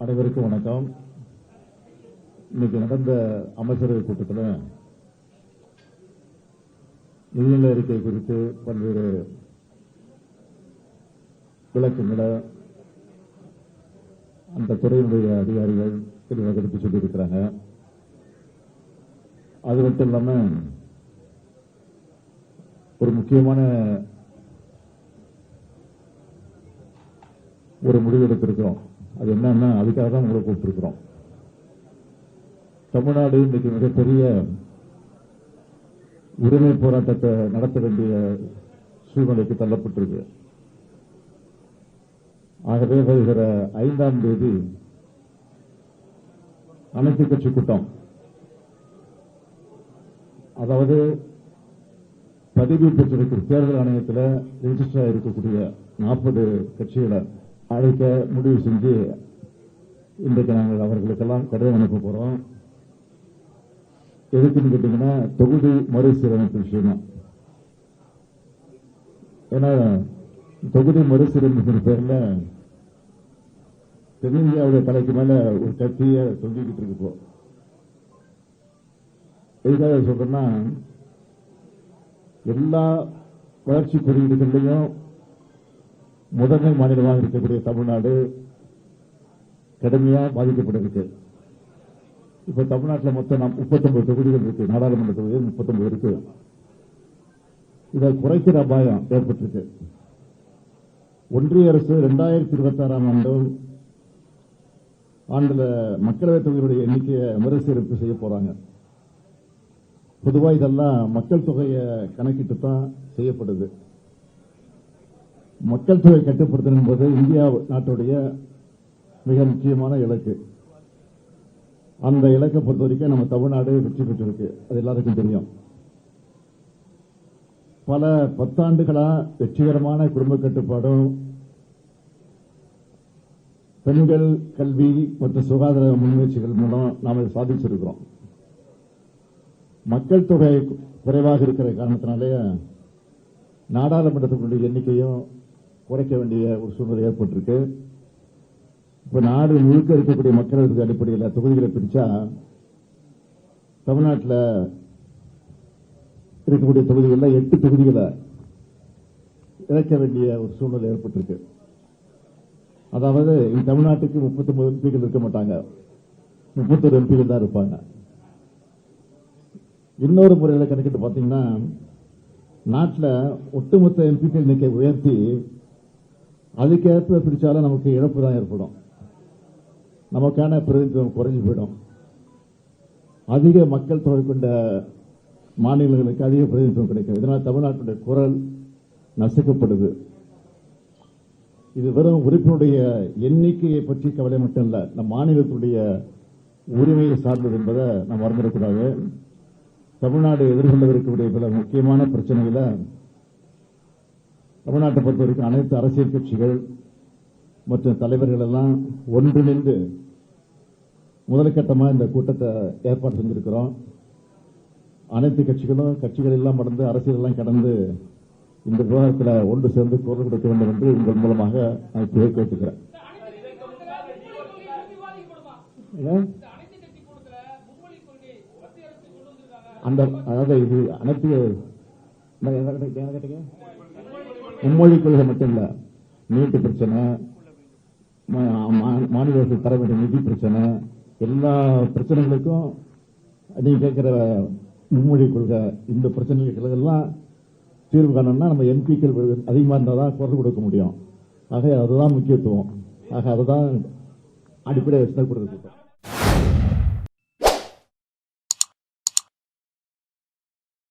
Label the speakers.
Speaker 1: அனைவருக்கும் வணக்கம். இன்னைக்கு நடந்த அமைச்சரவை கூட்டத்தில் நிதிநிலை அறிக்கை குறித்து பல்வேறு விளக்கங்களை அந்த துறையினுடைய அதிகாரிகள் தெளிவாக எடுத்து சொல்லியிருக்கிறாங்க. அது மட்டும் இல்லாம ஒரு முக்கியமான ஒரு முடிவு எடுத்திருக்கிறோம். அது என்னன்னா, அதுக்காக தான் உங்களை கூப்பிட்டிருக்கிறோம். தமிழ்நாடு இன்னைக்கு மிகப்பெரிய உரிமை போராட்டத்தை நடத்த வேண்டிய சூழ்நிலைக்கு தள்ளப்பட்டிருக்கு. ஆகவே வருகிற 5ஆம் தேதி அனைத்து கட்சி கூட்டம், அதாவது பதிவு பெற்றிருக்கிற தேர்தல் ஆணையத்தில் ரெஜிஸ்டர் இருக்கக்கூடிய 40 கட்சிகளை அழைக்க முடிவு செஞ்சு இன்றைக்கு நாங்கள் அவர்களுக்கெல்லாம் கடிதம் அனுப்ப போறோம். எதுக்குன்னு கேட்டீங்கன்னா, தொகுதி மறுசீரமைப்பு விஷயமா. ஏன்னா தொகுதி மறுசீரமைப்பு பேர்ல தென்னிந்தியாவுடைய தலைக்கு மேல ஒரு கட்சியை சொல்லிக்கிட்டு இருக்கு. எதுக்காக சொல்றேன்னா, எல்லா வளர்ச்சி குறியீடுகளையும் முதன்மை மாநிலமாக இருக்கக்கூடிய தமிழ்நாடு கடுமையாக பாதிக்கப்பட்டிருக்கு. இப்ப தமிழ்நாட்டில் மொத்தம் 39 தொகுதிகள் இருக்கு. நாடாளுமன்ற தொகுதிகள் 39 இருக்கு. இதை குறைக்கிற அபாயம் ஏற்பட்டிருக்கு. ஒன்றிய அரசு 2026ஆம் ஆண்டுல மக்களவைத் தொகுதியுடைய எண்ணிக்கையை மறுசீரமைப்பு செய்ய போறாங்க. பொதுவாக இதெல்லாம் மக்கள் தொகையை கணக்கிட்டு தான் செய்யப்படுது. மக்கள் தொகை கட்டுப்படுத்தணும் போது இந்தியா நாட்டுடைய மிக முக்கியமான இலக்கு. அந்த இலக்கை பொறுத்த வரைக்கும் நம்ம தமிழ்நாடு வெற்றி பெற்றிருக்கு. அது எல்லாருக்கும் தெரியும். பல 10 ஆண்டுகளா வெற்றிகரமான குடும்ப கட்டுப்பாடும், பெண்கள் கல்வி மற்றும் சுகாதார முன்முயற்சிகள் மூலம் நாம் இதை சாதிச்சிருக்கிறோம். மக்கள் தொகை குறைவாக இருக்கிற காரணத்தினாலே நாடாளுமன்றத்தினுடைய எண்ணிக்கையும் குறைக்க வேண்டிய ஒரு சூழ்நிலை ஏற்பட்டிருக்கு. இப்ப நாடு முழுக்க இருக்கக்கூடிய மக்களவை அடிப்படையில் தொகுதிகளை பிரிச்சா தமிழ்நாட்டில் இருக்கக்கூடிய தொகுதிகளில் 8 தொகுதிகளை இழக்க வேண்டிய ஒரு சூழ்நிலை ஏற்பட்டிருக்கு. அதாவது தமிழ்நாட்டுக்கு 39 எம்பிகள் இருக்க மாட்டாங்க, 31 எம்பிகள் தான் இருப்பாங்க. இன்னொரு முறையில் கணக்கிட்டு பார்த்தீங்கன்னா, நாட்டில் ஒட்டுமொத்த எம்பிக்கள் எண்ணிக்கை உயர்த்தி அதுக்கேற்ப பிரிச்சாலும் நமக்கு இழப்பு தான் ஏற்படும். நமக்கான பிரதிநிதித்துவம் குறைஞ்சு போயிடும். அதிக மக்கள் தொகை கொண்ட மாநிலங்களுக்கு அதிக பிரதிநிதித்துவம் கிடைக்கும். இதனால் தமிழ்நாட்டுடைய குரல் நசுக்கப்படுது. இது வெறும் உறுப்பினுடைய எண்ணிக்கையை பற்றி கவலை மட்டும் இல்ல, நம் மாநிலத்துடைய உரிமையை சார்ந்தது என்பதை நாம் மறந்துடக்கூடாது. தமிழ்நாடு எதிர்கொள்ளவிருக்கக்கூடிய பல முக்கியமான பிரச்சனைகளை தமிழ்நாட்டை பொறுத்த வரைக்கும் அனைத்து அரசியல் கட்சிகள் மற்றும் தலைவர்கள் எல்லாம் ஒன்றிணைந்து முதற்கட்டமாக இந்த கூட்டத்தை ஏற்பாடு செஞ்சிருக்கிறோம். அனைத்து கட்சிகள் எல்லாம் கடந்து, அரசியல் எல்லாம் கடந்து இந்த விவகாரத்தில் ஒன்று சேர்ந்து குரல் கொடுக்க வேண்டும் என்று உங்கள் மூலமாக நான் கேட்டுக்கிறேன். அதாவது இது அனைத்து மும்மொழி கொள்கை மட்டும் இல்ல, நீட்டு பிரச்சனை, மாநில அரசு தர வேண்டிய நிதி பிரச்சனை, எல்லா பிரச்சனைகளுக்கும் நீங்க கேட்கிற மும்மொழி கொள்கை, இந்த பிரச்சனைகள் எல்லாம் தீர்வு காணணும்னா நம்ம எம்பிக்கள் அதிகமாக இருந்தால் தான் குரல் கொடுக்க முடியும். ஆக அதுதான் முக்கியத்துவம். ஆக அதுதான் அடிப்படை வச்சு கொடுக்க